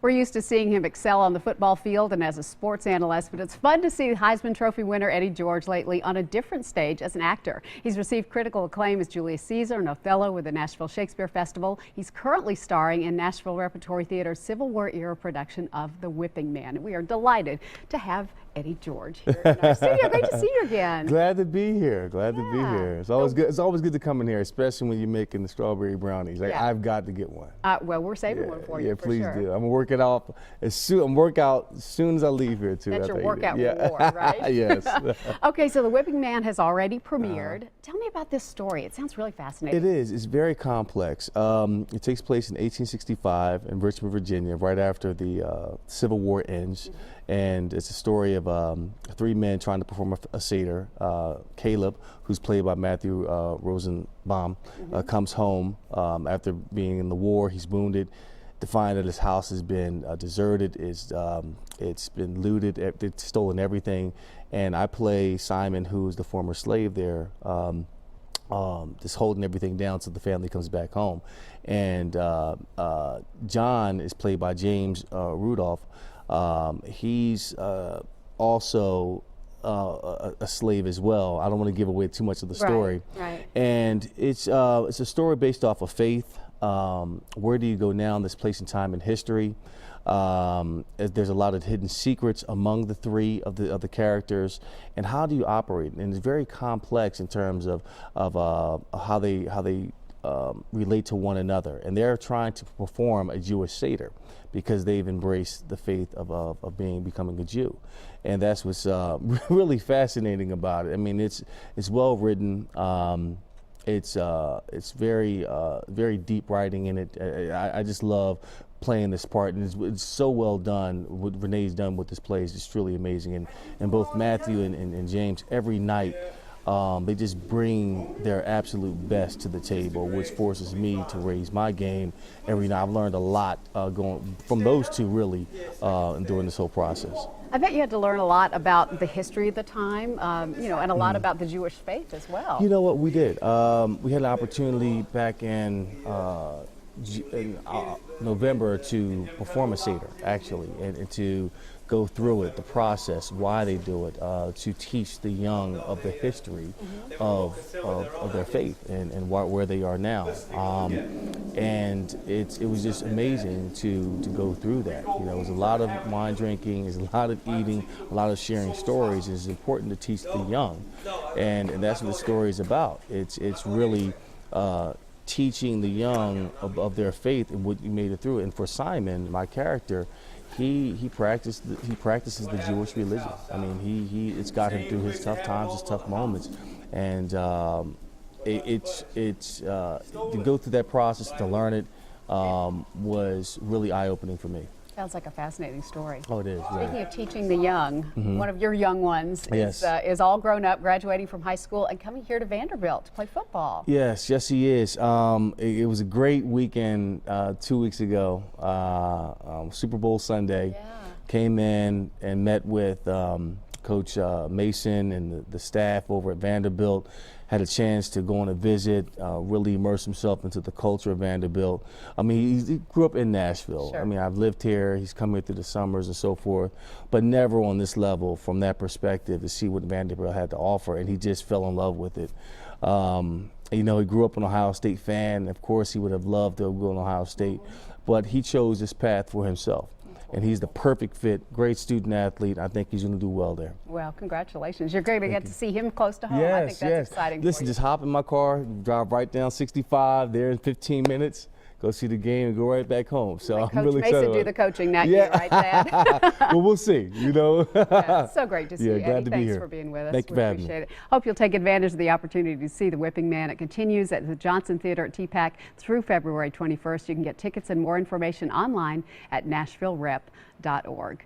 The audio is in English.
We're used to seeing him excel on the football field and as a sports analyst, but it's fun to see Heisman Trophy winner Eddie George lately on a different stage as an actor. He's received critical acclaim as Julius Caesar and Othello with the Nashville Shakespeare Festival. He's currently starring in Nashville Repertory Theater's Civil War era production of The Whipping Man. And we are delighted to have Eddie George here in our studio. Great to see you again. Glad to be here. Glad to be here. It's always good. It's always good to come in here, especially when you're making the strawberry brownies. I've got to get one. Well, we're saving one for you. Yeah, for please sure. do. I'm gonna work it off as soon. I'm work out as soon as I leave here too. That's your workout reward, right? Yes. Okay, so The Whipping Man has already premiered. Tell me about this story. It sounds really fascinating. It is. It's very complex. It takes place in 1865 in Richmond, Virginia, right after the Civil War ends. And it's a story of three men trying to perform a Seder. Caleb, who's played by Matthew Rosenbaum, comes home after being in the war. He's wounded, to find that his house has been deserted. It's been looted. They've stolen everything. And I play Simon, who's the former slave there, just holding everything down so the family comes back home. And John is played by James Rudolph. He's also a slave as well. I don't want to give away too much of the story. Right. And it's a story based off of faith. Where do you go now in this place and time in history? There's a lot of hidden secrets among the three of the characters, and how do you operate? And it's very complex in terms of how they relate to one another. And they're trying to perform a Jewish Seder because they've embraced the faith of becoming a Jew. And that's what's really fascinating about it. I mean, it's well written. It's very deep writing in it. I just love playing this part, and it's so well done. What Renee's done with this play is just truly amazing. And both Matthew and James, every night, they just bring their absolute best to the table, which forces me to raise my game every night. I've learned a lot going from those two, really, during this whole process. I bet you had to learn a lot about the history of the time, and a lot about the Jewish faith as well. You know what, we did. We had an opportunity back in November to perform a Seder, actually, and to go through it, the process, why they do it, to teach the young of the history of their faith and where they are now. And it was just amazing to go through that. You know, it was a lot of wine drinking, it's a lot of eating, a lot of sharing stories. It's important to teach the young, and that's what the story is about. It's really teaching the young of their faith and what you made it through. And for Simon, my character, he practices the Jewish religion. I mean, it's got him through his tough times, his tough moments, and to go through that process, to learn it, was really eye-opening for me. Sounds like a fascinating story. Oh, it is. Speaking of teaching the young, one of your young ones is all grown up, graduating from high school, and coming here to Vanderbilt to play football. Yes, he is. It was a great weekend 2 weeks ago, Super Bowl Sunday. Yeah. Came in and met with Coach Mason and the staff over at Vanderbilt. Had a chance to go on a visit, really immerse himself into the culture of Vanderbilt. I mean, he grew up in Nashville. Sure. I mean, I've lived here. He's come here through the summers and so forth, but never on this level from that perspective to see what Vanderbilt had to offer, and he just fell in love with it. You know, he grew up an Ohio State fan. Of course, he would have loved to go to Ohio State, but he chose this path for himself. And he's the perfect fit, great student athlete. I think he's going to do well there. Well, congratulations. You're going to get to see him close to home. Yes, I think that's exciting. Listen, just hop in my car, drive right down 65, there in 15 minutes, go see the game and go right back home. So I'm really excited. Coach Mason do the coaching, not you, right, Dad? Well, we'll see, you know. So great to see you, glad Eddie. to be Thanks here. for being with us. Thank you for having me. Appreciate it. Hope you'll take advantage of the opportunity to see The Whipping Man. It continues at the Johnson Theater at TPAC through February 21st. You can get tickets and more information online at NashvilleRep.org.